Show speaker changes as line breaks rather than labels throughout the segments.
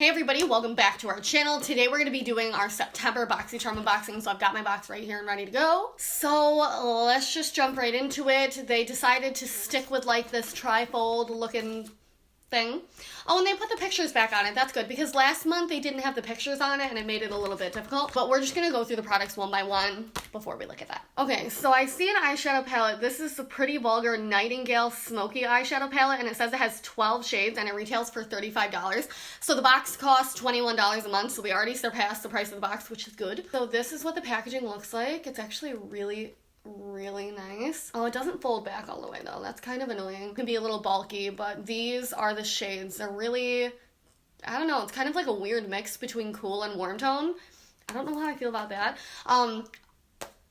Hey everybody, welcome back to our channel. Today we're going to be doing our September BOXYCHARM unboxing, so I've got my box right here and ready to go. So let's just jump right into it. They decided to stick with like this trifold looking thing. Oh, and they put the pictures back on it. That's good, because last month they didn't have the pictures on it and it made it a little bit difficult. But we're just going to go through the products one by one before we look at that. Okay, so I see an eyeshadow palette. This is the Pretty Vulgar Nightingale Smoky Eyeshadow Palette, and it says it has 12 shades and it retails for $35. So the box costs $21 a month, so we already surpassed the price of the box, which is good. So this is what the packaging looks like. It's actually really nice. Oh, it doesn't fold back all the way though. That's kind of annoying. It can be a little bulky, but these are the shades. They're really, I don't know, it's kind of like a weird mix between cool and warm tone. I don't know how I feel about that.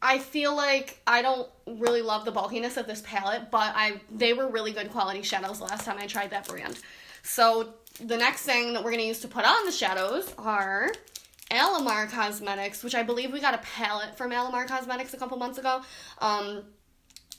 I feel like I don't really love the bulkiness of this palette, but they were really good quality shadows last time I tried that brand. So the next thing that we're going to use to put on the shadows are Alamar Cosmetics, which I believe we got a palette from Alamar Cosmetics a couple months ago.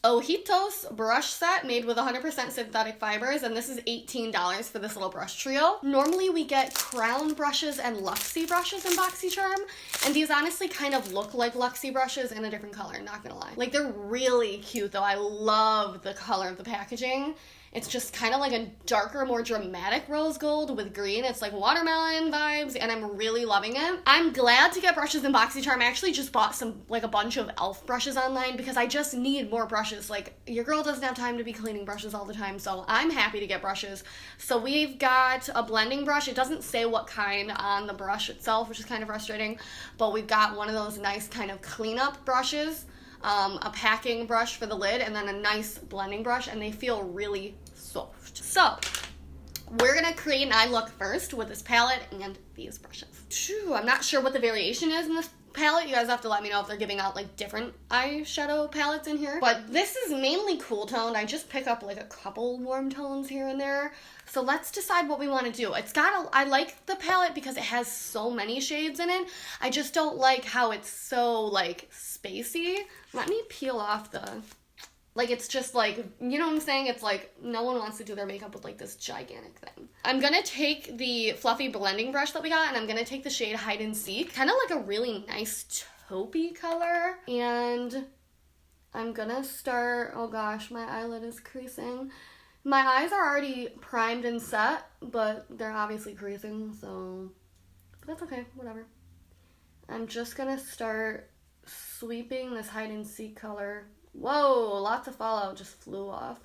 Ojitos brush set made with 100% synthetic fibers, and this is $18 for this little brush trio. Normally we get crown brushes and Luxie brushes in BOXYCHARM, and these honestly kind of look like Luxie brushes in a different color, not gonna lie. Like, they're really cute though. I love the color of the packaging. It's just kind of like a darker, more dramatic rose gold with green. It's like watermelon vibes, and I'm really loving it. I'm glad to get brushes in BOXYCHARM. I actually just bought a bunch of e.l.f. brushes online because I just need more brushes. Like, your girl doesn't have time to be cleaning brushes all the time, so I'm happy to get brushes. So we've got a blending brush. It doesn't say what kind on the brush itself, which is kind of frustrating, but we've got one of those nice kind of cleanup brushes, a packing brush for the lid, and then a nice blending brush, and they feel really soft. So we're gonna create an eye look first with this palette and these brushes. I'm not sure what the variation is in this palette. You guys have to let me know if they're giving out like different eyeshadow palettes in here, but this is mainly cool toned. I just pick up like a couple warm tones here and there. So let's decide what we want to do. I like the palette because it has so many shades in it. I just don't like how it's so like spacey. Let me peel off like, it's just like, you know what I'm saying? It's like, no one wants to do their makeup with like this gigantic thing. I'm gonna take the fluffy blending brush that we got, and I'm gonna take the shade Hide and Seek. Kind of like a really nice taupey color. And I'm gonna start, oh gosh, my eyelid is creasing. My eyes are already primed and set, but they're obviously creasing, so, but that's okay, whatever. I'm just gonna start sweeping this Hide and Seek color. Whoa, lots of fallout just flew off.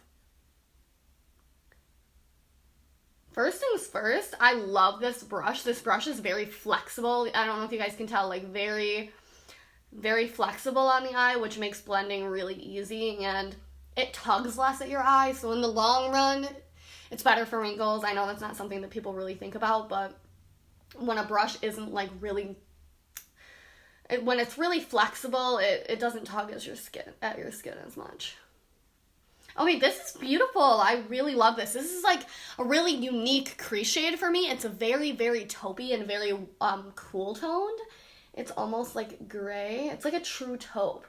First things first, I love this brush. This brush is very flexible. I don't know if you guys can tell, like very flexible on the eye, which makes blending really easy, and it tugs less at your eye, so in the long run, it's better for wrinkles. I know that's not something that people really think about, but when a brush isn't like really, when it's really flexible, it doesn't tug at your skin as much. Okay, this is beautiful. I really love this. This is like a really unique crease shade for me. It's a very taupey and very cool toned. It's almost like gray. It's like a true taupe.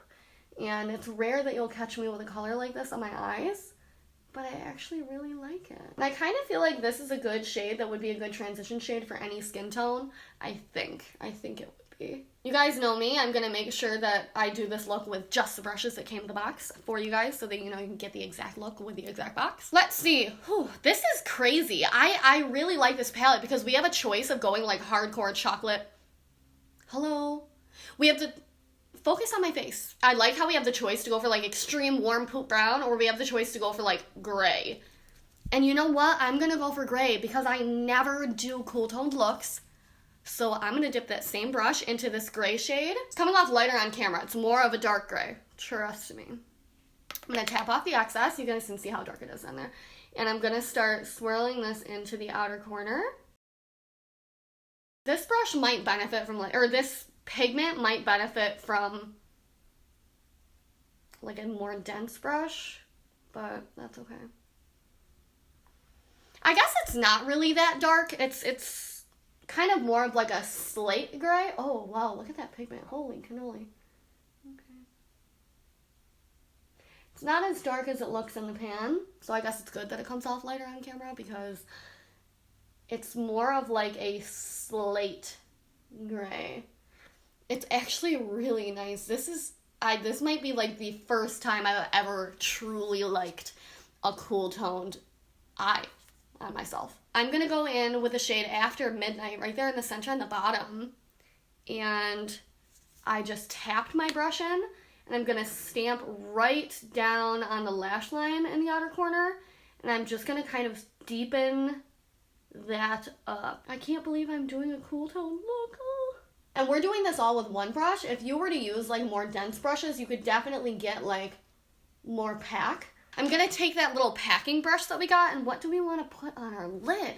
And it's rare that you'll catch me with a color like this on my eyes, but I actually really like it. And I kind of feel like this is a good shade that would be a good transition shade for any skin tone. I think it would be. You guys know me. I'm going to make sure that I do this look with just the brushes that came in the box for you guys, so that you can get the exact look with the exact box. Let's see. Whew, this is crazy. I really like this palette because we have a choice of going like hardcore chocolate. Hello. We have to focus on my face. I like how we have the choice to go for like extreme warm poop brown, or we have the choice to go for like gray. And you know what? I'm going to go for gray because I never do cool toned looks. So I'm going to dip that same brush into this gray shade. It's coming off lighter on camera. It's more of a dark gray. Trust me. I'm going to tap off the excess. You guys can see how dark it is in there. And I'm going to start swirling this into the outer corner. This brush might benefit from like, or this pigment might benefit from like a more dense brush, but that's okay. I guess it's not really that dark. It's kind of more of like a slate gray. Oh wow, look at that pigment. Holy cannoli. Okay. It's not as dark as it looks in the pan, so I guess it's good that it comes off lighter on camera because It's more of like a slate gray. It's actually really nice. This might be like the first time I've ever truly liked a cool toned eye on myself. I'm gonna go in with the shade After Midnight right there in the center and the bottom. And I just tapped my brush in, and I'm gonna stamp right down on the lash line in the outer corner. And I'm just gonna kind of deepen that up. I can't believe I'm doing a cool tone look. And we're doing this all with one brush. If you were to use like more dense brushes, you could definitely get like more pack. I'm gonna take that little packing brush that we got, and what do we want to put on our lid?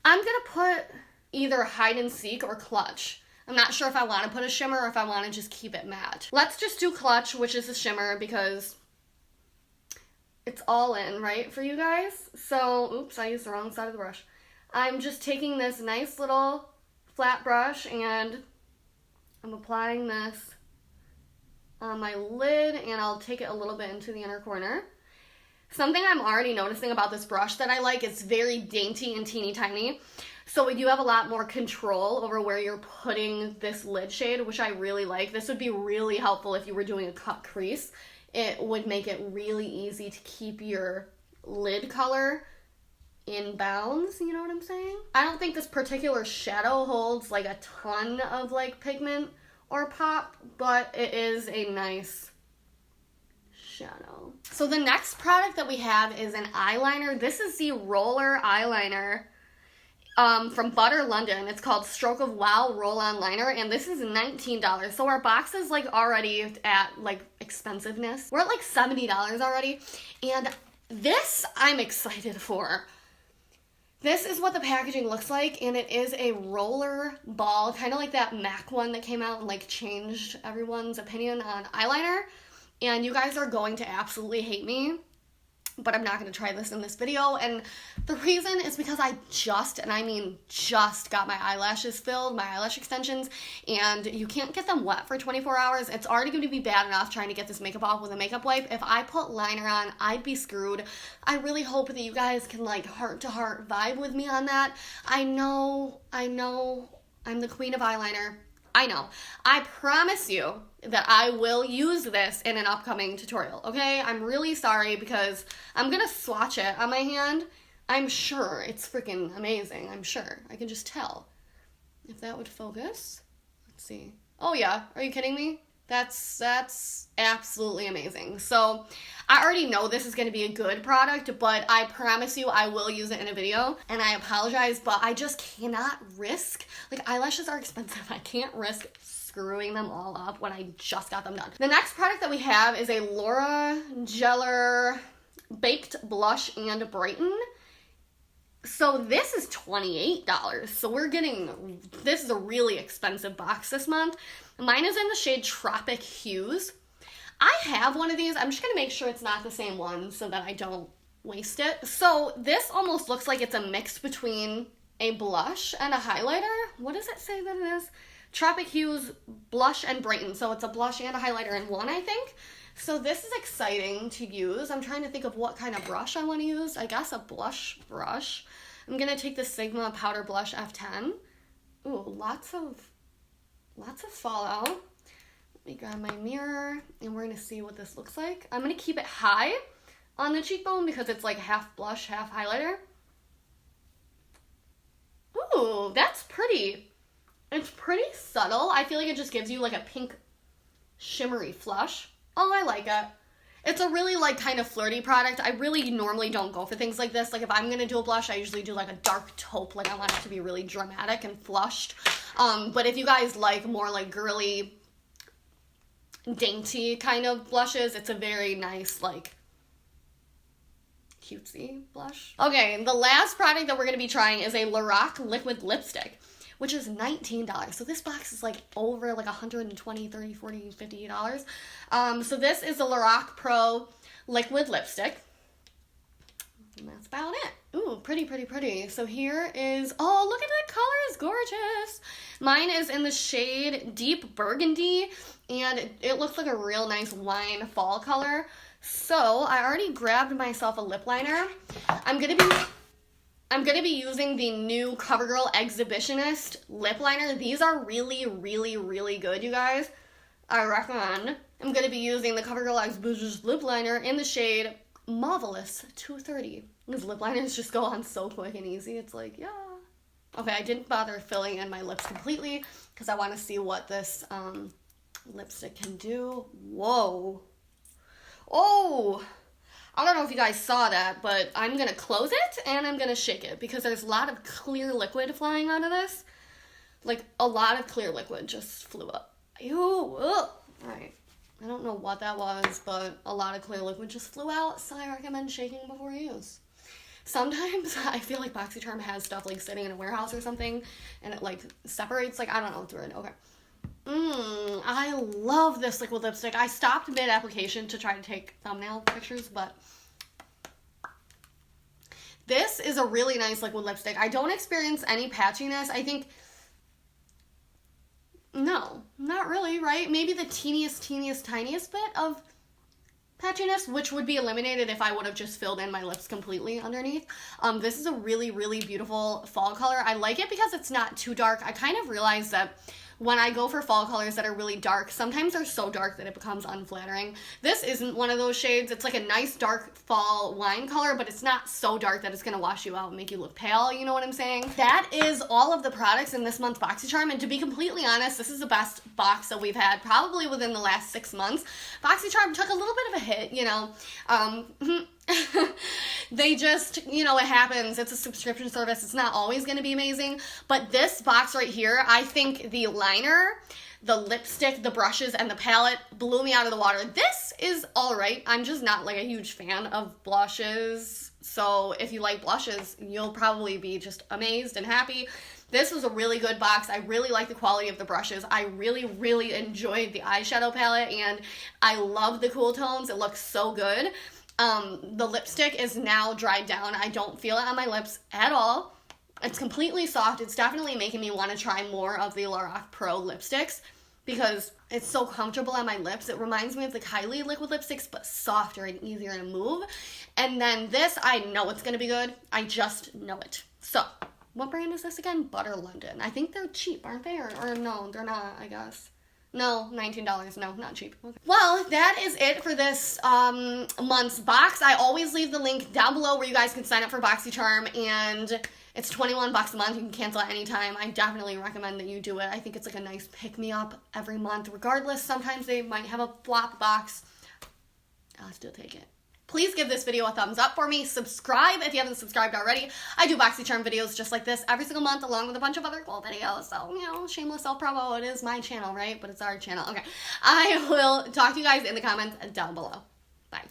I'm gonna put either Hide and Seek or Clutch. I'm not sure if I want to put a shimmer or if I want to just keep it matte. Let's just do Clutch, which is a shimmer, because it's all in, right, for you guys? So, oops, I used the wrong side of the brush. I'm just taking this nice little flat brush and I'm applying this on my lid, and I'll take it a little bit into the inner corner. Something I'm already noticing about this brush that I like, it's very dainty and teeny tiny. So you have a lot more control over where you're putting this lid shade, which I really like. This would be really helpful if you were doing a cut crease. It would make it really easy to keep your lid color in bounds, you know what I'm saying? I don't think this particular shadow holds like a ton of like pigment or pop, but it is a nice shadow. So the next product that we have is an eyeliner. This is the roller eyeliner from Butter London. It's called Stroke of Wow Roll-On Liner, and this is $19. So our box is like already at like expensiveness. We're at like $70 already, and this I'm excited for. This is what the packaging looks like, and it is a roller ball, kind of like that MAC one that came out and like changed everyone's opinion on eyeliner. And you guys are going to absolutely hate me, but I'm not going to try this in this video. And the reason is because I just got my eyelashes filled, my eyelash extensions, and you can't get them wet for 24 hours. It's already going to be bad enough trying to get this makeup off with a makeup wipe. If I put liner on, I'd be screwed. I really hope that you guys can like heart to heart vibe with me on that. I know, I'm the queen of eyeliner. I know. I promise you that I will use this in an upcoming tutorial, okay? I'm really sorry because I'm gonna swatch it on my hand. I'm sure it's freaking amazing. I'm sure. I can just tell. If that would focus. Let's see. Oh yeah, are you kidding me? That's absolutely amazing. So I already know this is going to be a good product, but I promise you I will use it in a video. And I apologize, but I just cannot risk, like eyelashes are expensive. I can't risk screwing them all up when I just got them done. The next product that we have is a Laura Geller Baked Blush and Brighten. So this is $28. So we're getting, this is a really expensive box this month. Mine is in the shade Tropic Hues. I have one of these. I'm just going to make sure it's not the same one so that I don't waste it. So this almost looks like it's a mix between a blush and a highlighter. What does it say that it is? Tropic Hues Blush and Brighten. So it's a blush and a highlighter in one, I think. So this is exciting to use. I'm trying to think of what kind of brush I want to use. I guess a blush brush. I'm going to take the Sigma Powder Blush F10. Ooh, lots of fallout. Let me grab my mirror and we're going to see what this looks like. I'm going to keep it high on the cheekbone because it's like half blush, half highlighter. Ooh, that's pretty. It's pretty subtle. I feel like it just gives you like a pink shimmery flush. Oh, I like it. It's a really like kind of flirty product. I really normally don't go for things like this. Like if I'm going to do a blush, I usually do like a dark taupe. Like I want it to be really dramatic and flushed. But if you guys like more like girly, dainty kind of blushes, it's a very nice like cutesy blush. Okay, the last product that we're going to be trying is a Lorac liquid lipstick, which is $19. So this box is like over like $120, $30, $40, $50. So this is the Lorac Pro liquid lipstick. And that's about it. Ooh, pretty, pretty, pretty. So here is, oh, look at that color, it's gorgeous. Mine is in the shade Deep Burgundy, and it looks like a real nice wine fall color. So I already grabbed myself a lip liner. I'm gonna be I'm going to be using the new CoverGirl Exhibitionist lip liner. These are really, really, really good, you guys. I recommend. I'm going to be using the CoverGirl Exhibitionist lip liner in the shade Marvelous 230. These lip liners just go on so quick and easy. It's like, yeah. Okay, I didn't bother filling in my lips completely because I want to see what this lipstick can do. Whoa. Oh. I don't know if you guys saw that, but I'm going to close it and I'm going to shake it because there's a lot of clear liquid flying out of this. Like, a lot of clear liquid just flew up. Ew, ugh. Alright, I don't know what that was, but a lot of clear liquid just flew out, so I recommend shaking before use. Sometimes I feel like BOXYCHARM has stuff like sitting in a warehouse or something, and it like separates, like, I don't know through it. Okay. I love this liquid lipstick. I stopped mid-application to try to take thumbnail pictures, but this is a really nice liquid lipstick. I don't experience any patchiness. I think, no, not really, right? Maybe the tiniest bit of patchiness, which would be eliminated if I would have just filled in my lips completely underneath. This is a really, really beautiful fall color. I like it because it's not too dark. I kind of realized that when I go for fall colors that are really dark, sometimes they're so dark that it becomes unflattering. This isn't one of those shades. It's like a nice dark fall wine color, but it's not so dark that it's going to wash you out and make you look pale, you know what I'm saying? That is all of the products in this month's BOXYCHARM, and to be completely honest, this is the best box that we've had probably within the last 6 months. BOXYCHARM took a little bit of a hit, you know. They just, you know, it happens. It's a subscription service. It's not always going to be amazing. But this box right here, I think the liner, the lipstick, the brushes, and the palette blew me out of the water. This is all right. I'm just not like a huge fan of blushes. So if you like blushes, you'll probably be just amazed and happy. This was a really good box. I really like the quality of the brushes. I really, really enjoyed the eyeshadow palette, and I love the cool tones. It looks so good. The lipstick is now dried down. I don't feel it on my lips at all. It's completely soft. It's definitely making me want to try more of the Lorac Pro lipsticks because it's so comfortable on my lips. It reminds me of like highly liquid lipsticks, but softer and easier to move. And then this, I know it's going to be good. I just know it. So, what brand is this again? Butter London. I think they're cheap, aren't they? Or no, they're not, I guess. No, $19. No, not cheap. Okay. Well, that is it for this month's box. I always leave the link down below where you guys can sign up for BOXYCHARM, and it's $21 a month. You can cancel at any time. I definitely recommend that you do it. I think it's like a nice pick-me-up every month. Regardless, sometimes they might have a flop box. I'll still take it. Please give this video a thumbs up for me. Subscribe if you haven't subscribed already. I do BOXYCHARM videos just like this every single month along with a bunch of other cool videos. So, you know, shameless self-promo. It is my channel, right? But it's our channel. Okay. I will talk to you guys in the comments down below. Bye.